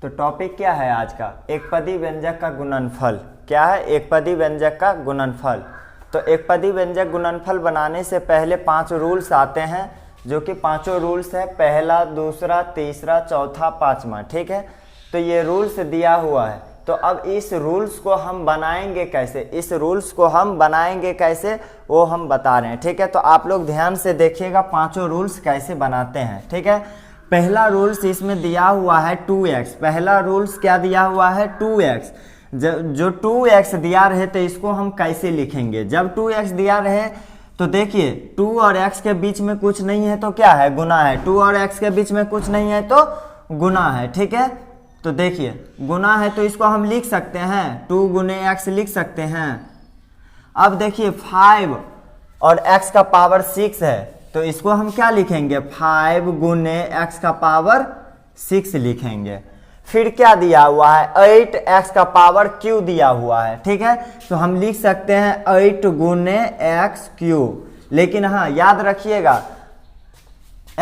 तो टॉपिक क्या है आज का? एकपदी व्यंजक का गुणनफल। क्या है? एकपदी व्यंजक का गुणनफल। तो एकपदी व्यंजक गुणनफल बनाने से पहले 5 रूल्स आते हैं, जो कि पांचों रूल्स है, पहला, दूसरा, तीसरा, चौथा, पांचवा। ठीक है, तो ये रूल्स दिया हुआ है। तो अब इस रूल्स को हम बनाएंगे कैसे, इस रूल्स को हम बनाएंगे कैसे वो हम बता रहे हैं। ठीक है, तो आप लोग ध्यान से देखिएगा पांचों रूल्स कैसे बनाते हैं। ठीक है, पहला रूल्स इसमें दिया हुआ है 2x। पहला रूल्स क्या दिया हुआ है? 2x। जो 2x दिया रहे तो इसको हम कैसे लिखेंगे? जब 2x दिया रहे तो देखिए 2 और x के बीच में कुछ नहीं है तो क्या है? गुना है। 2 और x के बीच में कुछ नहीं है तो गुना है। ठीक है, तो देखिए गुना है तो इसको हम लिख सकते हैं 2 गुने x लिख सकते हैं। अब देखिए 5 और x का पावर 6 है तो इसको हम क्या लिखेंगे? 5 गुने x का पावर 6 लिखेंगे। फिर क्या दिया हुआ है? 8x का पावर q दिया हुआ है। ठीक है, तो हम लिख सकते हैं 8 गुने x क्यूब। लेकिन हाँ याद रखिएगा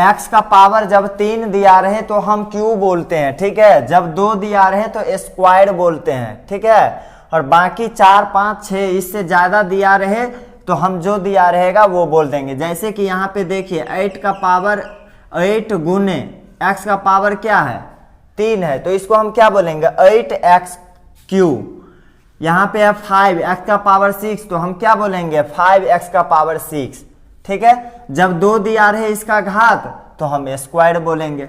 x का पावर जब 3 दिया रहे तो हम q बोलते हैं। ठीक है, जब 2 दिया रहे तो स्क्वायर बोलते हैं। ठीक है, और बाकी 4, 5, 6 इससे ज्यादा दिया रहे तो हम जो दिया रहेगा वो बोल देंगे। जैसे कि यहाँ पे देखिए 8 का पावर 8 गुने x का पावर क्या है? 3 है, तो इसको हम क्या बोलेंगे? 8x cube. यहाँ पे है 5x का पावर 6 तो हम क्या बोलेंगे? 5x का पावर 6। ठीक है, जब 2 दिया रहे इसका घात तो हम स्क्वायर बोलेंगे।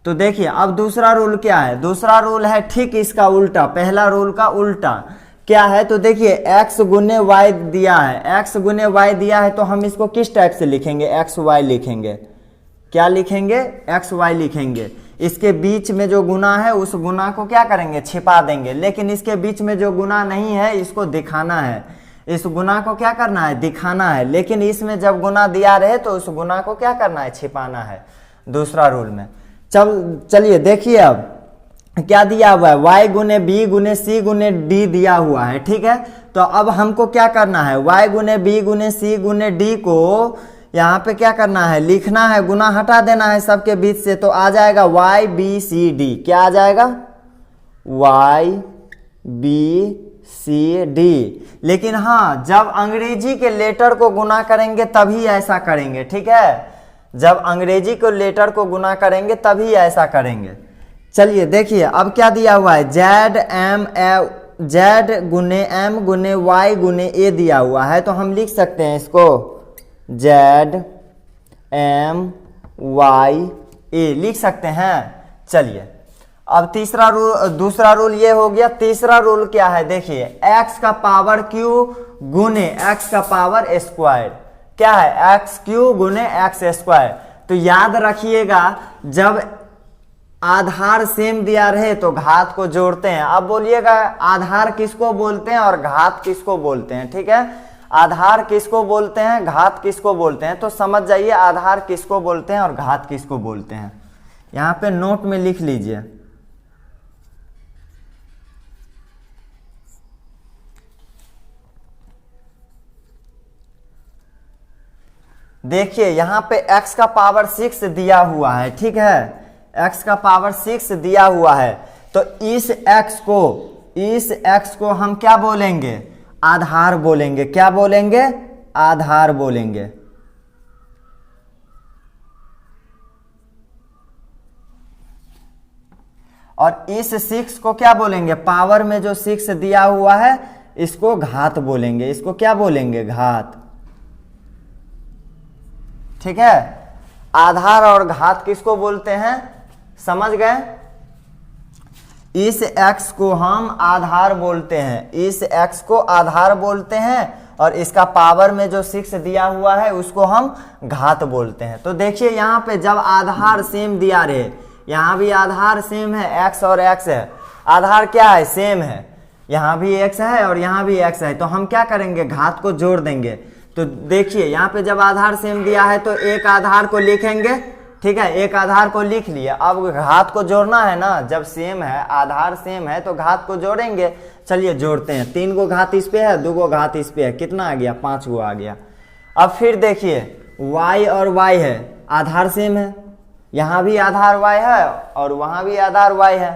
तो देखिए अब दूसरा रूल क्या है? दूसरा रूल है ठीक इसका उल्टा, पहला रूल का उल्टा। क्या है? तो देखिए x गुने y दिया है, x गुने y दिया है तो हम इसको किस टाइप से लिखेंगे? x y लिखेंगे। क्या लिखेंगे? x y लिखेंगे। इसके बीच में जो गुना है उस गुना को क्या करेंगे? छिपा देंगे। लेकिन इसके बीच में जो गुना नहीं है इसको दिखाना है, इस गुना को क्या करना है? दिखाना है। लेकिन इसमें जब गुना दिया रहे तो उस गुना को क्या करना है? छिपाना है दूसरा रूल में। चलिए देखिए अब क्या दिया हुआ है? y गुने b गुने c गुने d दिया हुआ है। ठीक है, तो अब हमको क्या करना है? y गुने b गुने c गुने d को यहाँ पे क्या करना है? लिखना है, गुना हटा देना है सबके बीच से, तो आ जाएगा y b c d। क्या आ जाएगा? y b c d। लेकिन हाँ जब अंग्रेजी के लेटर को गुना करेंगे तभी ऐसा करेंगे। ठीक है, जब अंग्रेजी को लेटर को गुना करेंगे तभी ऐसा करेंगे। चलिए देखिए अब क्या दिया हुआ है? z गुने m गुने y गुने a दिया हुआ है तो हम लिख सकते हैं इसको z m y a लिख सकते हैं। चलिए अब तीसरा रूल, दूसरा रूल ये हो गया। तीसरा रूल क्या है? देखिए x का पावर q गुने x का पावर स्क्वायर। क्या है? x क्यू गुने x स्क्वायर। तो याद रखिएगा जब आधार सेम दिया रहे तो घात को जोड़ते हैं। अब बोलिएगा आधार किसको बोलते हैं और घात किसको बोलते हैं? ठीक है, आधार किसको बोलते हैं, घात किसको बोलते हैं? तो समझ जाइए आधार किसको बोलते हैं और घात किसको बोलते हैं। यहाँ पे नोट में लिख लीजिए। देखिए यहाँ पे x का पावर 6 दिया हुआ है। ठीक है, x का पावर 6 दिया हुआ है तो इस x को हम क्या बोलेंगे? आधार बोलेंगे। क्या बोलेंगे? आधार बोलेंगे। और इस 6 को क्या बोलेंगे? पावर में जो 6 दिया हुआ है इसको घात बोलेंगे। इसको क्या बोलेंगे? घात। ठीक है, आधार और घात किसको बोलते हैं? समझ गए? इस x को हम आधार बोलते हैं, इस x को आधार बोलते हैं और इसका पावर में जो 6 दिया हुआ है उसको हम घात बोलते हैं। तो देखिए यहाँ पे जब आधार सेम दिया रहे, यहाँ भी आधार सेम है, x और x है, आधार क्या है? सेम है। यहाँ भी x है और यहाँ भी x है तो हम क्या करेंगे? घात को जोड़ देंगे। तो देखिए यहाँ पे जब आधार सेम दिया है तो एक आधार को लिखेंगे। ठीक है, एक आधार को लिख लिया। अब घात को जोड़ना है ना, जब सेम है, आधार सेम है तो घात को जोड़ेंगे। चलिए जोड़ते हैं। 3 गो घात इस पे है, 2 गो घात इस पे है, कितना आ गया? 5 गो आ गया। अब फिर देखिए y और y है, आधार सेम है, यहाँ भी आधार y है और वहाँ भी आधार y है।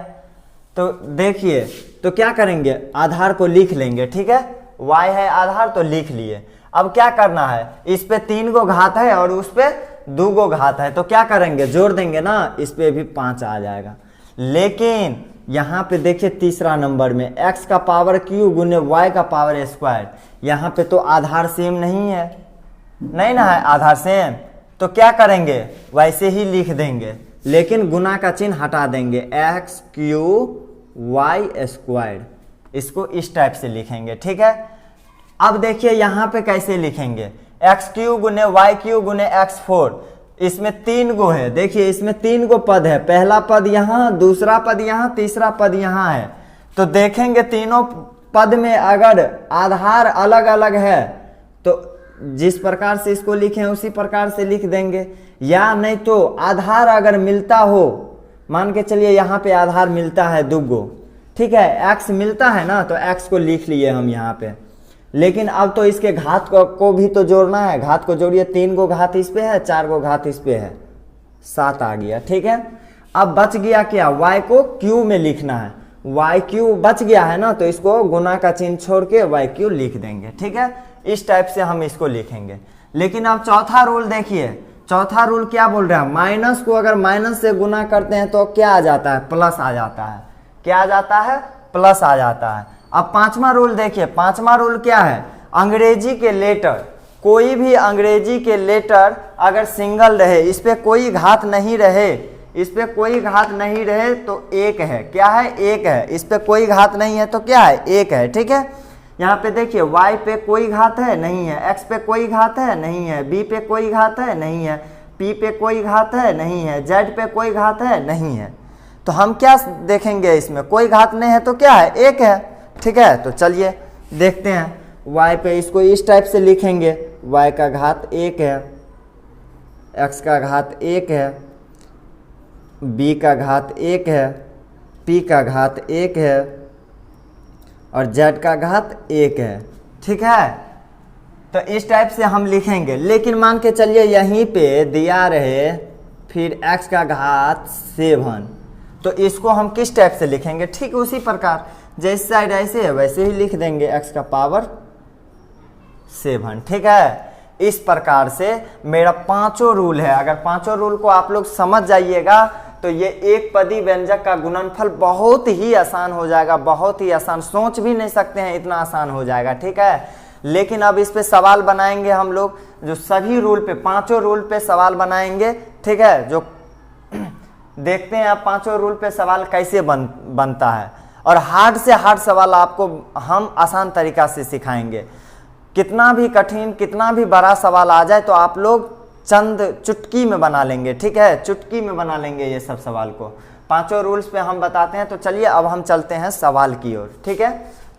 तो देखिए, तो क्या करेंगे, आधार को लिख लेंगे, ठीक है, y है आधार तो लिख लिए। अब क्या करना है, इस पे 3 गो घात है और उस पे 2 गो घात है, तो क्या करेंगे, जोड़ देंगे ना, इस पे भी 5 आ जाएगा। लेकिन यहाँ पे देखिए तीसरा नंबर में x का पावर क्यू गुने y का पावर स्क्वायर, यहाँ पे तो आधार सेम नहीं है, नहीं ना है आधार सेम, तो क्या करेंगे, वैसे ही लिख देंगे, लेकिन गुना का चिन्ह हटा देंगे, एक्स क्यू वाई स्क्वायर, इसको इस टाइप से लिखेंगे, ठीक है। अब देखिए यहाँ पे कैसे लिखेंगे, एक्स क्यू गुने वाई क्यू गुने एक्स 4, इसमें 3 गो है, देखिए इसमें 3 गो पद है, पहला पद यहाँ, दूसरा पद यहाँ, तीसरा पद यहाँ है। तो देखेंगे तीनों पद में अगर आधार अलग अलग है तो जिस प्रकार से इसको लिखें उसी प्रकार से लिख देंगे, या नहीं तो आधार अगर मिलता हो, मान के चलिए यहाँ पे आधार मिलता है 2 गो, ठीक है, x मिलता है ना, तो x को लिख लिए हम यहाँ पे। लेकिन अब तो इसके घात को भी तो जोड़ना है, घात को जोड़िए, 3 गो घात इस पे है, 4 गो घात इस पे है, 7 आ गया, ठीक है। अब बच गया क्या, y को q में लिखना है, वाई क्यू बच गया है ना, तो इसको गुना का चिन्ह छोड़ के वाई क्यू लिख देंगे, ठीक है। इस टाइप से हम इसको लिखेंगे। लेकिन अब चौथा रूल देखिए, चौथा रूल क्या बोल रहा है, माइनस को अगर माइनस से गुना करते हैं तो क्या आ जाता है, प्लस आ जाता है, क्या आ जाता है, प्लस आ जाता है। अब पांचवा रूल देखिए, पांचवा रूल क्या है, अंग्रेजी के लेटर, कोई भी अंग्रेजी के लेटर अगर सिंगल रहे, इस पे कोई घात नहीं रहे, इस पे कोई घात नहीं रहे तो एक है, क्या है, एक है, इस पे कोई घात नहीं है तो क्या है, एक है, ठीक है। यहाँ पे देखिए y पे कोई घात है, नहीं है, x पे कोई घात है, नहीं है, b पे कोई घात है, नहीं है, p पे कोई घात है, नहीं है, z पे कोई घात है, नहीं है। तो हम क्या देखेंगे, इसमें कोई घात नहीं है तो क्या है, एक है, ठीक है। तो चलिए देखते हैं, y पे इसको इस टाइप से लिखेंगे, y का घात 1 है, x का घात 1 है, b का घात 1 है, p का घात 1 है और z का घात 1 है, ठीक है। तो इस टाइप से हम लिखेंगे। लेकिन मान के चलिए यहीं पे दिया रहे फिर x का घात 7, तो इसको हम किस टाइप से लिखेंगे, ठीक उसी प्रकार जैसे साइड ऐसे है वैसे ही लिख देंगे, x का पावर 7, ठीक है। इस प्रकार से मेरा पांचों रूल है, अगर पांचों रूल को आप लोग समझ जाइएगा तो ये एक पदी व्यंजक का गुणनफल बहुत ही आसान हो जाएगा, बहुत ही आसान, सोच भी नहीं सकते हैं इतना आसान हो जाएगा, ठीक है। लेकिन अब इस पे सवाल बनाएंगे हम लोग, जो सभी रूल पे, पांचों रूल पे सवाल बनाएंगे, ठीक है। जो देखते हैं आप पांचों रूल पे सवाल कैसे बनता है, और हार्ड से हार्ड सवाल आपको हम आसान तरीका से सिखाएंगे। कितना भी कठिन, कितना भी बड़ा सवाल आ जाए तो आप लोग चंद चुटकी में बना लेंगे, ठीक है, चुटकी में बना लेंगे ये सब सवाल को। पांचों रूल्स पे हम बताते हैं। तो चलिए अब हम चलते हैं सवाल की ओर, ठीक है।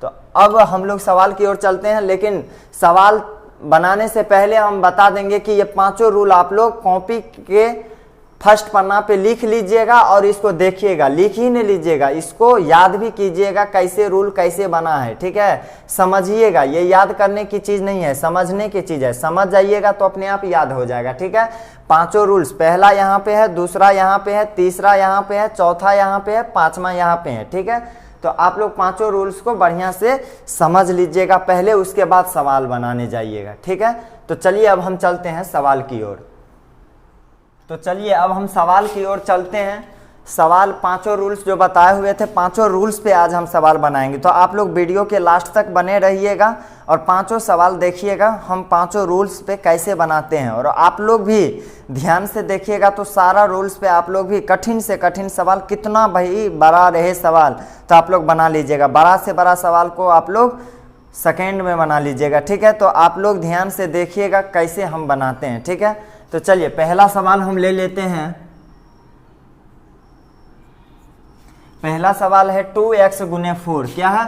तो अब हम लोग सवाल की ओर चलते हैं, लेकिन सवाल बनाने से पहले हम बता देंगे कि ये पांचों रूल आप लोग कॉपी के फर्स्ट पन्ना पे लिख लीजिएगा और इसको देखिएगा, लिख ही नहीं लीजिएगा, इसको याद भी कीजिएगा कैसे रूल कैसे बना है, ठीक है। समझिएगा, ये याद करने की चीज़ नहीं है, समझने की चीज़ है, समझ जाइएगा तो अपने आप याद हो जाएगा, ठीक है। पांचों रूल्स, पहला यहाँ पे है, दूसरा यहाँ पे है, तीसरा यहाँ पे है, चौथा यहाँ पे है, पांचवा यहाँ पे है, ठीक है। तो आप लोग पांचों रूल्स को बढ़िया से समझ लीजिएगा पहले, उसके बाद सवाल बनाने जाइएगा, ठीक है। तो चलिए अब हम चलते हैं सवाल की ओर। तो चलिए अब हम सवाल की ओर चलते हैं। सवाल पांचों रूल्स जो बताए हुए थे, पांचों रूल्स पे आज हम सवाल बनाएंगे। तो आप लोग वीडियो के लास्ट तक बने रहिएगा और पांचों सवाल देखिएगा हम पांचों रूल्स पे कैसे बनाते हैं। और आप लोग भी ध्यान से देखिएगा तो सारा रूल्स पे आप लोग भी कठिन से कठिन सवाल, कितना भाई बड़ा रहे सवाल तो आप लोग बना लीजिएगा। बड़ा से बड़ा सवाल को आप लोग सेकेंड में बना लीजिएगा, ठीक है। तो आप लोग ध्यान से देखिएगा कैसे हम बनाते हैं, ठीक है। तो चलिए पहला सवाल हम ले लेते हैं। पहला सवाल है 2x गुने 4, क्या है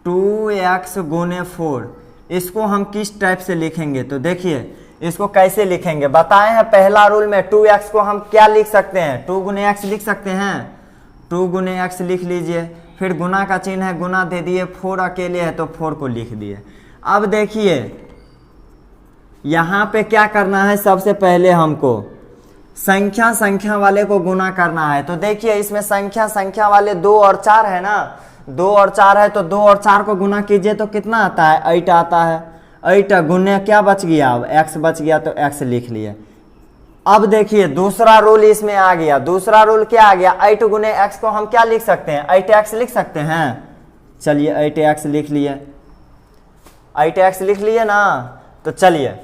2x गुने 4। इसको हम किस टाइप से लिखेंगे, तो देखिए इसको कैसे लिखेंगे बताए हैं। पहला रूल में 2x को हम क्या लिख सकते हैं, 2 गुने x लिख सकते हैं, 2 गुने x लिख लीजिए, फिर गुना का चिन्ह है, गुना दे दिए, 4 अकेले है तो 4 को लिख दिए। अब देखिए यहाँ पे क्या करना है, सबसे पहले हमको संख्या संख्या वाले को गुना करना है। तो देखिए इसमें संख्या संख्या वाले 2 और 4 है ना, 2 और 4 है तो 2 और 4 को गुना कीजिए तो कितना आता है, 8 आता है। 8 गुने क्या बच गया, अब x बच गया तो x लिख लिए। अब देखिए दूसरा रूल इसमें आ गया। दूसरा रूल क्या आ गया, 8 गुने x को हम क्या लिख सकते हैं, 8x लिख सकते हैं। चलिए 8x लिख लिए, 8x लिख लिए ना। तो चलिए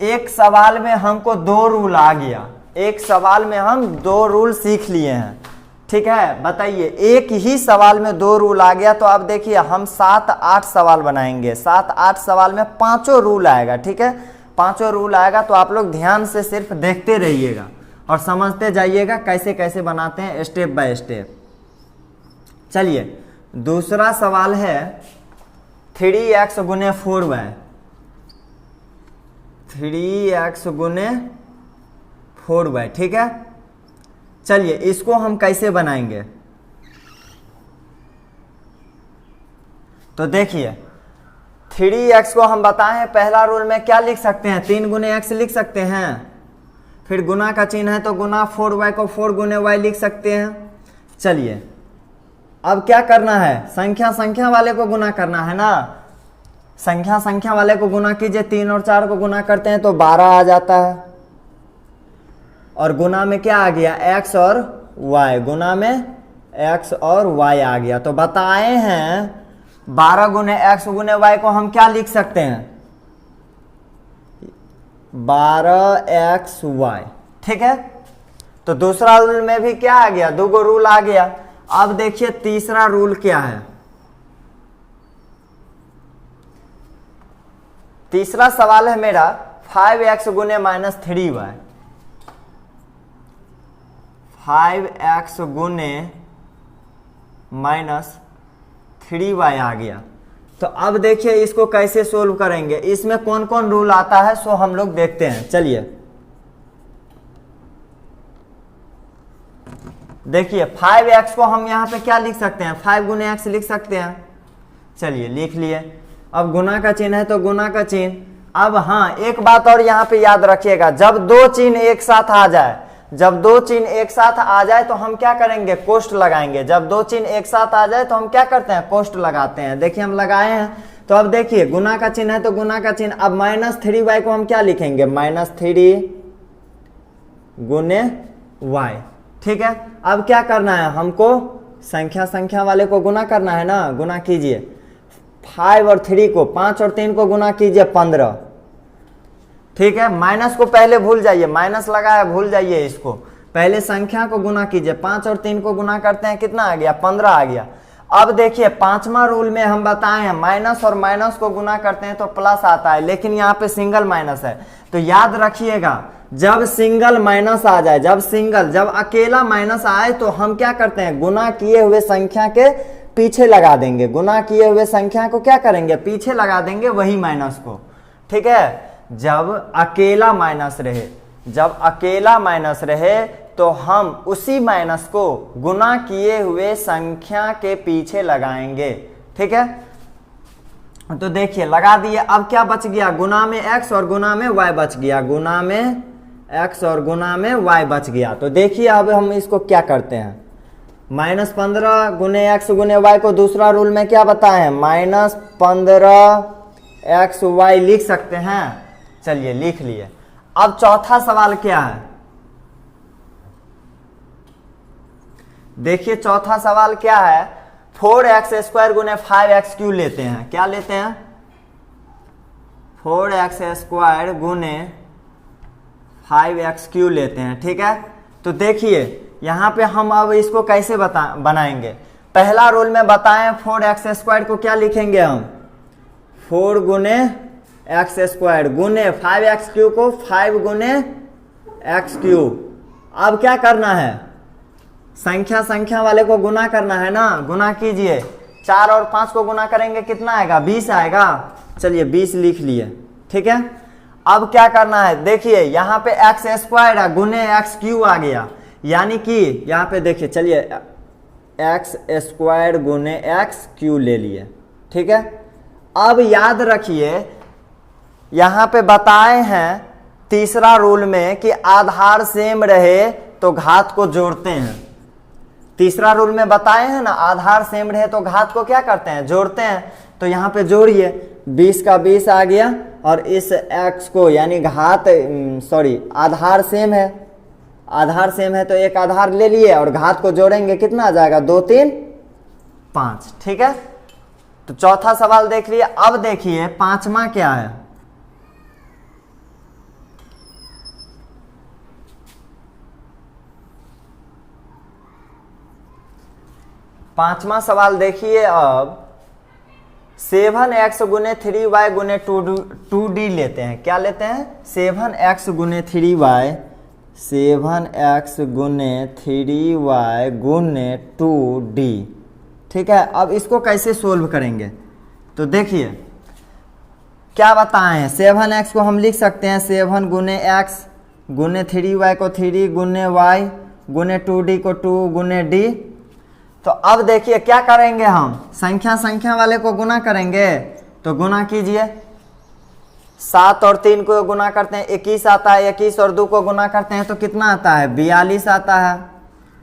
एक सवाल में हमको 2 रूल आ गया, एक सवाल में हम 2 रूल सीख लिए हैं। ठीक है, बताइए एक ही सवाल में 2 रूल आ गया तो अब देखिए हम 7-8 सवाल बनाएंगे। 7-8 सवाल में 5 रूल आएगा। ठीक है, 5 रूल आएगा तो आप लोग ध्यान से सिर्फ देखते रहिएगा और समझते जाइएगा कैसे कैसे बनाते हैं स्टेप बाय स्टेप। चलिए दूसरा सवाल है 3x गुने 4y, 3x गुने 4y। ठीक है, चलिए इसको हम कैसे बनाएंगे। तो देखिए 3x को हम बताए हैं, पहला रूल में क्या लिख सकते हैं, 3 गुने x लिख सकते हैं। फिर गुना का चिन्ह है तो गुना 4y को 4 गुने y लिख सकते हैं। चलिए अब क्या करना है, संख्या संख्या वाले को गुना करना है ना। संख्या संख्या वाले को गुना कीजिए, 3 और 4 को गुना करते हैं तो 12 आ जाता है। और गुना में क्या आ गया, x और y, गुना में x और y आ गया। तो बताए हैं 12 गुने x गुने y को हम क्या लिख सकते हैं, 12xy। ठीक है, तो दूसरा रूल में भी क्या आ गया, 2 रूल आ गया। अब देखिए तीसरा रूल क्या है। तीसरा सवाल है मेरा 5x गुने -3y, 5x गुने -3y आ गया। तो अब देखिए इसको कैसे सोल्व करेंगे, इसमें कौन कौन रूल आता है सो हम लोग देखते हैं। चलिए देखिए 5x को हम यहाँ पे क्या लिख सकते हैं, 5 गुने x लिख सकते हैं। चलिए लिख लिए। अब गुना का चिन्ह है तो गुना का चिन्ह। अब हाँ एक बात और यहाँ पे याद रखिएगा, जब 2 चिन्ह एक साथ आ जाए, जब 2 चिन्ह एक साथ आ जाए तो हम क्या करेंगे, कोष्ठ लगाएंगे। जब 2 चिन्ह एक साथ आ जाए तो हम क्या करते हैं, कोष्ठ लगाते हैं। देखिए हम लगाए हैं। तो अब देखिए गुना का चिन्ह है तो गुना का चिन्ह। अब -3y को हम क्या लिखेंगे, -3 गुने y। ठीक है, अब क्या करना है, हमको संख्या संख्या वाले को गुना करना है ना। गुना कीजिए, 5 और 3 को, 5 और 3 को गुना कीजिए 15। ठीक है, माइनस को पहले भूल जाइए, माइनस लगा है भूल जाइए इसको। पहले संख्या को गुना कीजिए, 5 और 3 को गुना करते हैं कितना आ गया, 15 आ गया। अब देखिए 5वां रूल में हम बताए हैं माइनस और माइनस को गुना करते हैं तो प्लस आता है, लेकिन यहाँ पे सिंगल माइनस है। तो याद रखिएगा जब सिंगल माइनस आ जाए, जब अकेला माइनस आए तो हम क्या करते हैं, गुना किए हुए संख्या के पीछे लगा देंगे। गुना किए हुए संख्या को क्या करेंगे, पीछे लगा देंगे वही माइनस को। ठीक है, जब अकेला माइनस रहे, जब अकेला माइनस रहे तो हम उसी माइनस को गुना किए हुए संख्या के पीछे लगाएंगे। ठीक है, तो देखिए लगा दिए। अब क्या बच गया, गुना में x और गुना में y बच गया, गुना में x और गुना में y बच गया। तो देखिए अब हम इसको क्या करते हैं, -15 गुने x गुने y को दूसरा रूल में क्या बताए हैं, -15xy लिख सकते हैं। चलिए लिख लिए। अब चौथा सवाल क्या है, देखिए चौथा सवाल क्या है, 4x² गुने 5x³ लेते हैं। क्या लेते हैं, 4x² गुने 5x³ लेते हैं। ठीक है, तो देखिए यहाँ पे हम अब इसको कैसे बनाएंगे। पहला रूल में बताएं 4x² को क्या लिखेंगे हम, 4 गुने x² गुने 5x³ को 5 गुने x³। अब क्या करना है, संख्या संख्या वाले को गुना करना है ना। गुना कीजिए, 4 और 5 को गुना करेंगे कितना आएगा, 20 आएगा। चलिए 20 लिख लिए। ठीक है, अब क्या करना है, देखिए यहाँ पे x² गुने x³ आ गया, यानी कि यहाँ पे देखिए, चलिए x² गुने x³ ले लिए। ठीक है, अब याद रखिए यहाँ पे बताए हैं तीसरा रूल में कि आधार सेम रहे तो घात को जोड़ते हैं। तीसरा रूल में बताए हैं ना, आधार सेम रहे तो घात को क्या करते हैं, जोड़ते हैं। तो यहाँ पे जोड़िए, 20 का 20 आ गया और इस x को यानी घात आधार सेम है, आधार सेम है तो एक आधार ले लिए और घात को जोड़ेंगे, कितना आ जाएगा, 2 3 5। ठीक है, तो चौथा सवाल देख लिए। अब देखिए पांचवा क्या है। पांचवा सवाल देखिए। अब 7x गुने 3y गुने 2d लेते हैं। क्या लेते हैं, 7x गुने 3y, 7x गुने 3y गुने 2d। ठीक है, अब इसको कैसे सोल्व करेंगे, तो देखिए क्या बताए हैं। 7x को हम लिख सकते हैं 7 गुने x गुने 3y को 3 गुने y गुने 2d को 2 गुने d। तो अब देखिए क्या करेंगे, हम संख्या संख्या वाले को गुना करेंगे। तो गुना कीजिए, 7 और 3 को गुना करते हैं 21 आता है, 21 और 2 को गुना करते हैं तो कितना आता है, 42 आता है।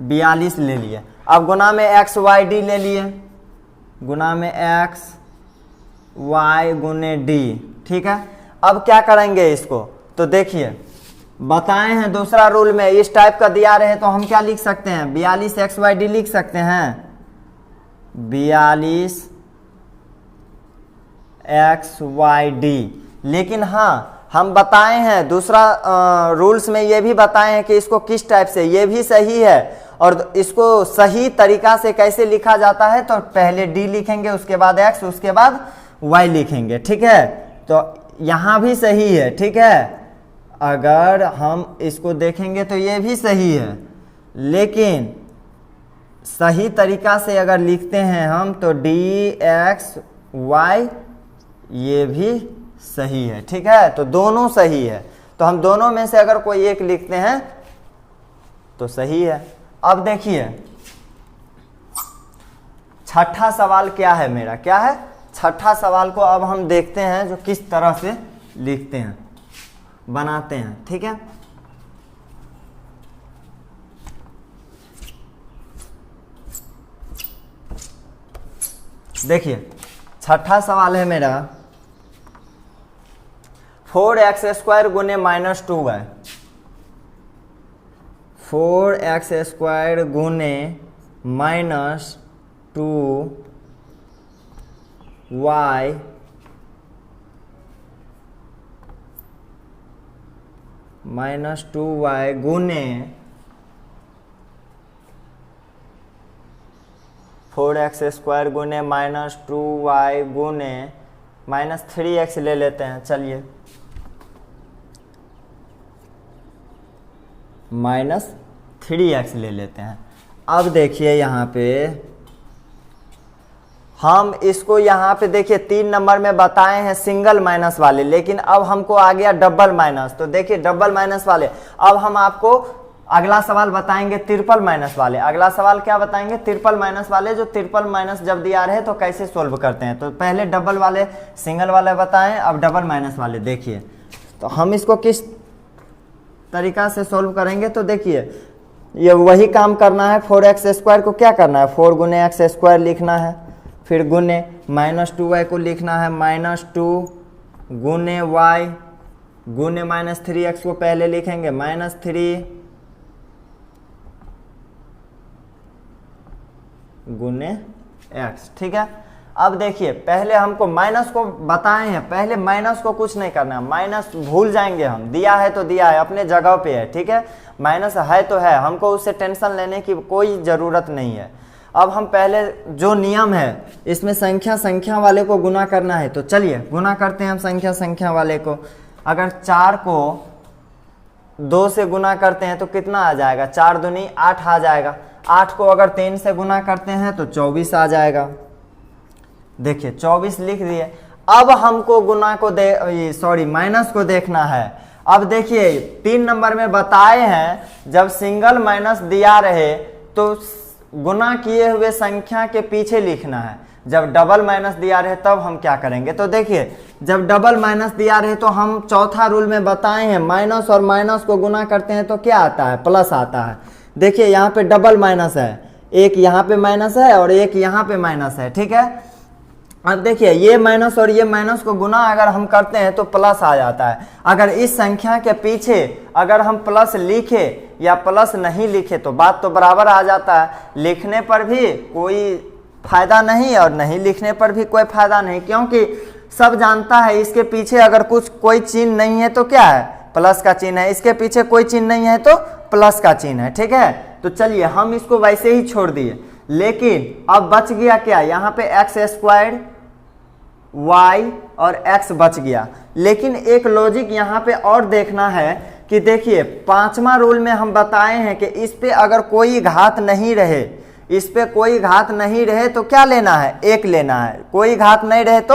42 ले लिए। अब गुना में x y d ले लिए, गुना में x y गुने d। ठीक है, अब क्या करेंगे इसको, तो देखिए बताए हैं दूसरा रूल में इस टाइप का दिया रहे तो हम क्या लिख सकते हैं, 42 x y d लिख सकते हैं, 42 x y d। लेकिन हाँ, हम बताए हैं दूसरा रूल्स में ये भी बताए हैं कि इसको किस टाइप से, ये भी सही है और इसको सही तरीका से कैसे लिखा जाता है। तो पहले d लिखेंगे, उसके बाद x, उसके बाद y लिखेंगे। ठीक है, तो यहाँ भी सही है। ठीक है, अगर हम इसको देखेंगे तो ये भी सही है, लेकिन सही तरीका से अगर लिखते हैं हम तो dx y ये भी सही है। ठीक है, तो दोनों सही है। तो हम दोनों में से अगर कोई एक लिखते हैं तो सही है। अब देखिए छठा सवाल क्या है मेरा, क्या है, छठा सवाल को अब हम देखते हैं जो किस तरह से लिखते हैं, बनाते हैं। ठीक है, देखिए छठा सवाल है मेरा 4x स्क्वायर गुने -2y, 4x स्क्वायर गुने -2y -2y गुने 4x स्क्वायर गुने -2y गुने -3x ले लेते हैं। चलिए -3x ले लेते हैं। अब देखिए यहाँ पे हम इसको यहाँ पे देखिए 3 नंबर में बताए हैं सिंगल माइनस वाले, लेकिन अब हमको आ गया डबल माइनस। तो देखिए डबल माइनस वाले, अब हम आपको अगला सवाल बताएंगे ट्रिपल माइनस वाले। अगला सवाल क्या बताएंगे, ट्रिपल माइनस वाले। जो ट्रिपल माइनस जब दिया रहे तो कैसे सोल्व करते हैं। तो पहले डबल वाले सिंगल वाले बताएं, अब डबल माइनस वाले। देखिए तो हम इसको किस तरीका से सोल्व करेंगे, तो देखिए ये वही काम करना है। 4x स्क्वायर को क्या करना है, 4 गुने x स्क्वायर लिखना है, फिर गुने -2y को लिखना है -2 गुने y गुने -3x को पहले लिखेंगे -3 गुने x। ठीक है, अब देखिए पहले हमको माइनस को बताए हैं, पहले माइनस को कुछ नहीं करना है, माइनस भूल जाएंगे हम, दिया है तो दिया है, अपने जगह पे है। ठीक है, माइनस है तो है, हमको उससे टेंशन लेने की कोई ज़रूरत नहीं है। अब हम पहले जो नियम है इसमें संख्या संख्या वाले को गुना करना है। तो चलिए गुना करते हैं हम संख्या संख्या वाले को। अगर 4 को 2 से गुना करते हैं तो कितना आ जाएगा, 4 दूनी 8 आ जाएगा। 8 को अगर 3 से गुना करते हैं तो 24 आ जाएगा। देखिए 24 लिख दिए। अब हमको गुना को माइनस को देखना है। अब देखिए 3 नंबर में बताए हैं जब सिंगल माइनस दिया रहे तो गुना किए हुए संख्या के पीछे लिखना है। जब डबल माइनस दिया रहे तब हम क्या करेंगे। तो देखिए जब डबल माइनस दिया रहे तो हम चौथा रूल में बताए हैं माइनस और माइनस को गुना करते हैं तो क्या आता है, प्लस आता है। देखिए यहाँ पे डबल माइनस है, एक यहाँ पे माइनस है और एक यहाँ पे माइनस है, ठीक है। अब देखिए ये माइनस और ये माइनस को गुना अगर हम करते हैं तो प्लस आ जाता है। अगर इस संख्या के पीछे अगर हम प्लस लिखे या प्लस नहीं लिखे तो बात तो बराबर आ जाता है। लिखने पर भी कोई फायदा नहीं और नहीं लिखने पर भी कोई फायदा नहीं, क्योंकि सब जानता है इसके पीछे अगर कोई चिन्ह नहीं है तो क्या है, प्लस का चिन्ह है। इसके पीछे कोई चिन्ह नहीं है तो प्लस का चिन्ह है, ठीक है। तो चलिए हम इसको वैसे ही छोड़ दिए, लेकिन अब बच गया क्या, यहाँ पे एक्स स्क्वायर्ड वाई और एक्स बच गया। लेकिन एक लॉजिक यहाँ पे और देखना है कि देखिए पांचवा रूल में हम बताए हैं कि इस पे अगर कोई घात नहीं रहे, इस पे कोई घात नहीं रहे तो क्या लेना है, एक लेना है। कोई घात नहीं रहे तो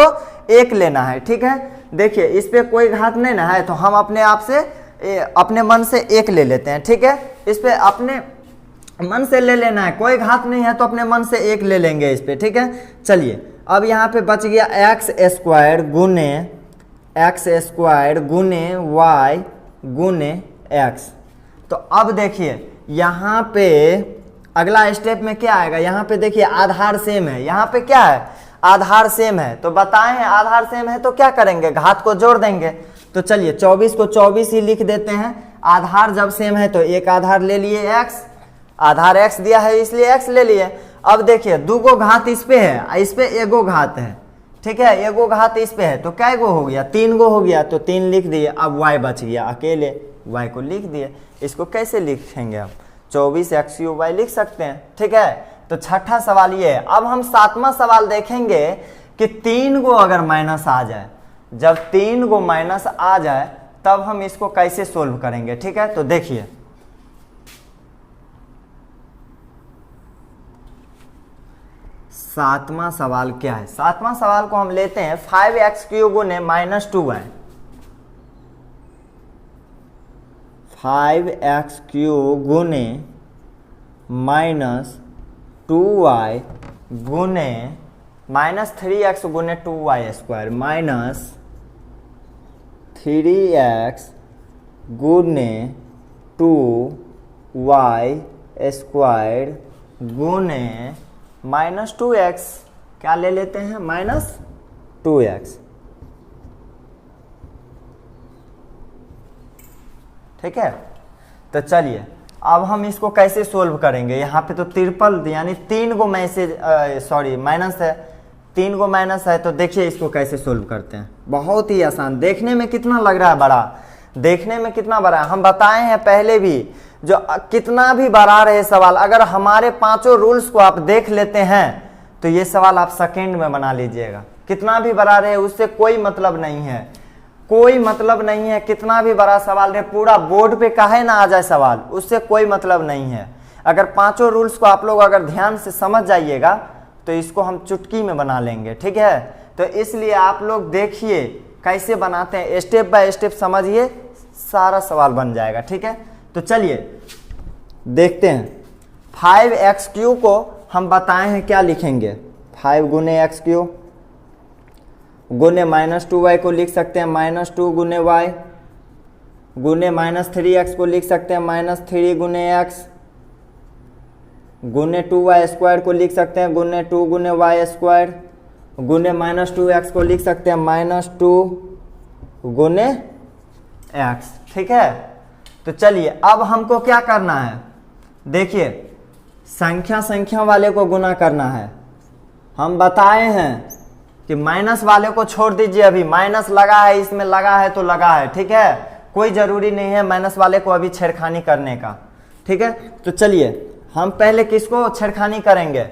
एक लेना है, ठीक है। देखिए इस पे कोई घात नहीं ना है तो हम अपने आप से अपने मन से एक ले लेते हैं, ठीक है। इस पे अपने मन से ले लेना है, कोई घात नहीं है तो अपने मन से एक ले लेंगे इस पे, ठीक है। चलिए अब यहाँ पे बच गया एक्स स्क्वायर गुने वाई गुने एक्स। तो अब देखिए यहाँ पे अगला स्टेप में क्या आएगा, यहाँ पे देखिए आधार सेम है, यहाँ पे क्या है, आधार सेम है। तो बताए हैं आधार सेम है तो क्या करेंगे, घात को जोड़ देंगे। तो चलिए 24 को 24 ही लिख देते हैं। आधार जब सेम है तो एक आधार ले लिए एक्स, आधार एक्स दिया है इसलिए एक्स ले लिए। अब देखिए दूगो घात इस पे है, इस पे एगो घात है, ठीक है। एगो घात इस पे है तो क्या गो हो गया, 3 गो हो गया तो 3 लिख दिए। अब y बच गया, अकेले y को लिख दिए। इसको कैसे लिखेंगे अब, 24x³ लिख सकते हैं, ठीक है। तो छठा सवाल ये है। अब हम सातवां सवाल देखेंगे कि 3 गो अगर माइनस आ जाए, जब 3 गो माइनस आ जाए तब हम इसको कैसे सोल्व करेंगे, ठीक है। तो देखिए सातवां सवाल क्या है। सातवां सवाल को हम लेते हैं 5x³ गुने -2y, 5x³ गुने -2y गुने -3x गुने 2y² -3x गुने 2y² गुने -2x, क्या ले लेते हैं, -2x, ठीक है। तो चलिए अब हम इसको कैसे सोल्व करेंगे। यहाँ पे तो ट्रिपल यानी 3 गो माइनस है, 3 गो माइनस है। तो देखिए इसको कैसे सोल्व करते हैं, बहुत ही आसान। देखने में कितना लग रहा है बड़ा, देखने में कितना बड़ा है। हम बताए हैं पहले भी, जो कितना भी बड़ा रहे सवाल, अगर हमारे पांचों रूल्स को आप देख लेते हैं तो ये सवाल आप सेकेंड में बना लीजिएगा। कितना भी बड़ा रहे उससे कोई मतलब नहीं है, कोई मतलब नहीं है। कितना भी बड़ा सवाल रहे, पूरा बोर्ड पे काहे ना आ जाए सवाल, उससे कोई मतलब नहीं है। अगर पांचों रूल्स को आप लोग अगर ध्यान से समझ जाइएगा तो इसको हम चुटकी में बना लेंगे, ठीक है। तो इसलिए आप लोग देखिए कैसे बनाते हैं, स्टेप बाय स्टेप समझिए, सारा सवाल बन जाएगा, ठीक है। तो चलिए देखते हैं 5x³ को हम बताए हैं क्या लिखेंगे, 5 गुने x³ गुने -2y को लिख सकते हैं -2 गुने y गुने -3x को लिख सकते हैं -3 गुने x गुने 2y² को लिख सकते हैं गुने 2 गुने y² गुने -2x को लिख सकते हैं -2 गुने x, ठीक है। तो चलिए अब हमको क्या करना है, देखिए संख्या वाले को गुना करना है। हम बताए हैं कि माइनस वाले को छोड़ दीजिए, अभी माइनस लगा है इसमें, लगा है तो लगा है, ठीक है। कोई ज़रूरी नहीं है माइनस वाले को अभी छेड़खानी करने का, ठीक है। तो चलिए हम पहले किसको छेड़खानी करेंगे,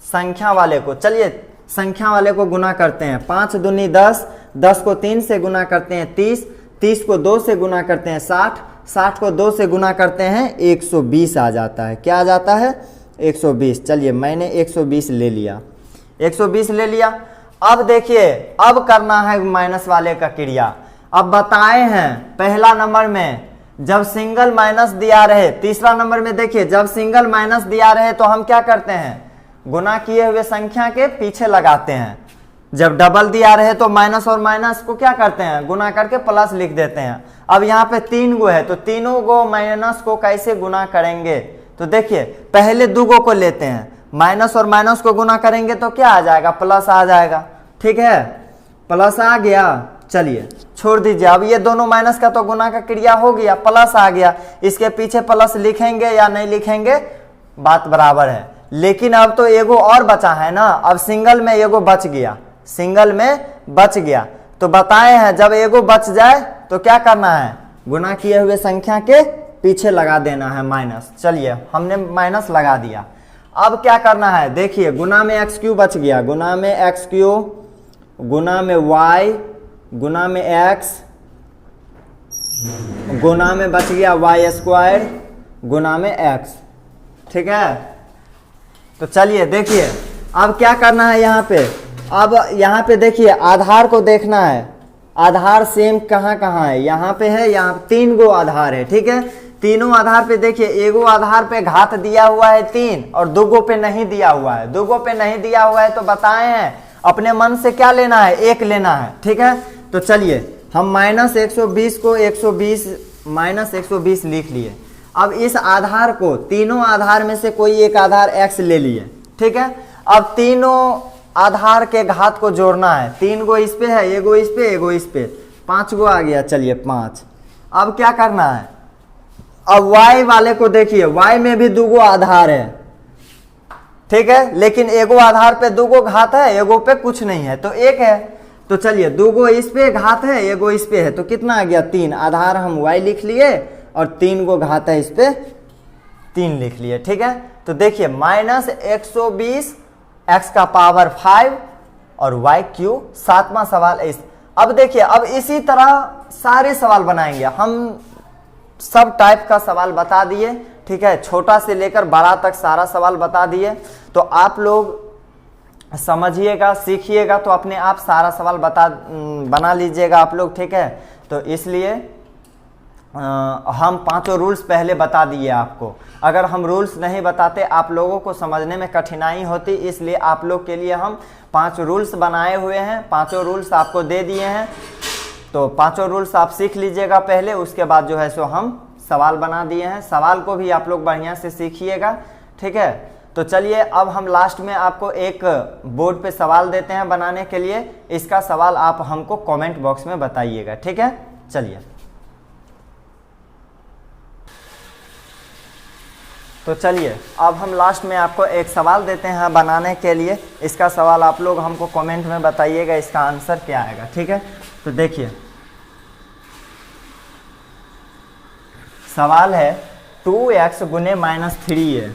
संख्या वाले को। चलिए संख्या वाले को गुना करते हैं, 5 दूनी 10, 10 को 3 से गुना करते हैं 30, 30 को 2 से गुना करते हैं 60, 60 को 2 से गुना करते हैं 120 आ जाता है। क्या आ जाता है, 120। चलिए मैंने 120 ले लिया, 120 ले लिया। अब देखिए अब करना है माइनस वाले का क्रिया। अब बताए हैं पहला नंबर में जब सिंगल माइनस दिया रहे, तीसरा नंबर में देखिए जब सिंगल माइनस दिया रहे तो हम क्या करते हैं, गुना किए हुए संख्या के पीछे लगाते हैं। जब डबल दिया रहे तो माइनस और माइनस को क्या करते हैं, गुना करके प्लस लिख देते हैं। अब यहाँ पे 3 गो है तो तीनों गो माइनस को कैसे गुना करेंगे, तो देखिए पहले 2 गो को लेते हैं, माइनस और माइनस को गुना करेंगे तो क्या आ जाएगा, प्लस आ जाएगा। ठीक है, प्लस आ गया, चलिए छोड़ दीजिए। अब ये दोनों माइनस का तो गुना का क्रिया हो गया, प्लस आ गया, इसके पीछे प्लस लिखेंगे या नहीं लिखेंगे बात बराबर है। लेकिन अब तो एगो और बचा है ना, अब सिंगल में एगो बच गया, सिंगल में बच गया। तो बताए हैं जब एगो बच जाए तो क्या करना है, गुना किए हुए संख्या के पीछे लगा देना है माइनस। चलिए हमने माइनस लगा दिया। अब क्या करना है, देखिए गुना में एक्स क्यू बच गया, गुना में एक्स क्यू, गुना में वाई, गुना में एक्स, गुना में बच गया वाई स्क्वायर, गुना में एक्स। ठीक है, तो चलिए देखिए अब क्या करना है यहाँ पे। अब यहाँ पे देखिए आधार को देखना है, आधार सेम कहाँ कहाँ है, यहाँ पे है, यहाँ 3 गो आधार है। ठीक है, तीनों आधार पे देखिए, एगो आधार पे घात दिया हुआ है 3 और 2 गो पे नहीं दिया हुआ है। 2 गो पे नहीं दिया हुआ है तो बताए हैं अपने मन से क्या लेना है, 1 लेना है। ठीक है, तो चलिए हम माइनस 120 को 120 माइनस 120 लिख लिए। अब इस आधार को, तीनों आधार में से कोई एक आधार x ले लिए। ठीक है, अब तीनों आधार के घात को जोड़ना है, 3 गो इस पे है, एगो इस पे, एगो इस पे, 5 गो आ गया। चलिए 5। अब क्या करना है, अब y वाले को देखिए, y में भी 2 गो आधार है। ठीक है, लेकिन एगो आधार पे 2 गो घात है, एगो पे कुछ नहीं है तो 1 है। तो चलिए 2 गो इस पे घात है, एगो इस पे है, तो कितना आ गया 3। आधार हम y लिख लिए और 3 गो घात है इस पे, 3 लिख लिए। ठीक है, तो देखिए माइनस 120 x का पावर 5 और y क्यू, 7वां सवाल इस। अब देखिए अब इसी तरह सारे सवाल बनाएंगे हम, सब टाइप का सवाल बता दिए। ठीक है, छोटा से लेकर बड़ा तक सारा सवाल बता दिए। तो आप लोग समझिएगा, सीखिएगा तो अपने आप सारा सवाल बना लीजिएगा आप लोग। ठीक है, तो इसलिए हम 5 रूल्स पहले बता दिए आपको। अगर हम रूल्स नहीं बताते आप लोगों को समझने में कठिनाई होती, इसलिए आप लोग के लिए हम 5 रूल्स बनाए हुए हैं, 5 रूल्स आपको दे दिए हैं। तो 5 रूल्स आप सीख लीजिएगा पहले, उसके बाद जो है सो हम सवाल बना दिए हैं। सवाल को भी आप लोग बढ़िया से सीखिएगा। ठीक है, तो चलिए अब हम लास्ट में आपको एक बोर्ड पे सवाल देते हैं बनाने के लिए। इसका सवाल आप हमको कमेंट बॉक्स में बताइएगा। ठीक है, चलिए तो चलिए अब हम लास्ट में आपको एक सवाल देते हैं बनाने के लिए। इसका सवाल आप लोग हमको कमेंट में बताइएगा, इसका आंसर क्या आएगा। ठीक है, तो देखिए सवाल है 2x गुने -3a,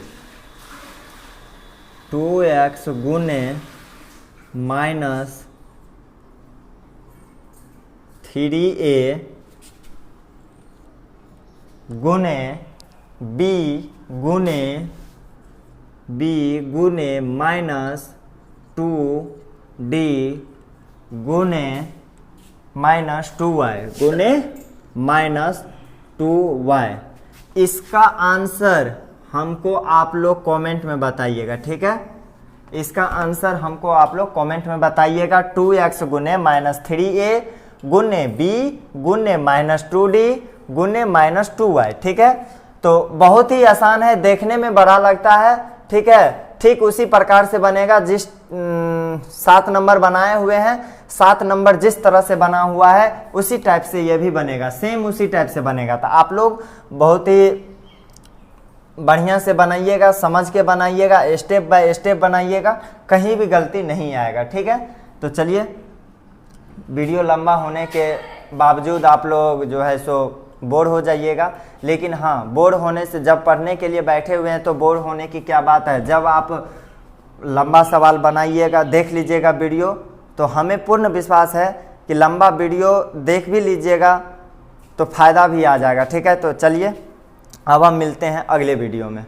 2x गुने -3a गुने b गुने -2d गुने -2y गुने -2y। इसका आंसर हमको आप लोग कमेंट में बताइएगा। ठीक है, इसका आंसर हमको आप लोग कमेंट में बताइएगा। 2x गुने -3a गुने b गुने -2d गुने -2y। ठीक है, तो बहुत ही आसान है, देखने में बड़ा लगता है। ठीक है, ठीक उसी प्रकार से बनेगा जिस 7 नंबर बनाए हुए हैं, 7 नंबर जिस तरह से बना हुआ है उसी टाइप से ये भी बनेगा, सेम उसी टाइप से बनेगा। तो आप लोग बहुत ही बढ़िया से बनाइएगा, समझ के बनाइएगा, स्टेप बाय स्टेप बनाइएगा, कहीं भी गलती नहीं आएगा। ठीक है, तो चलिए वीडियो लंबा होने के बावजूद आप लोग जो है सो बोर हो जाइएगा, लेकिन हाँ बोर होने से, जब पढ़ने के लिए बैठे हुए हैं तो बोर होने की क्या बात है। जब आप लंबा सवाल बनाइएगा, देख लीजिएगा वीडियो, तो हमें पूर्ण विश्वास है कि लंबा वीडियो देख भी लीजिएगा तो फ़ायदा भी आ जाएगा। ठीक है, तो चलिए अब हम मिलते हैं अगले वीडियो में।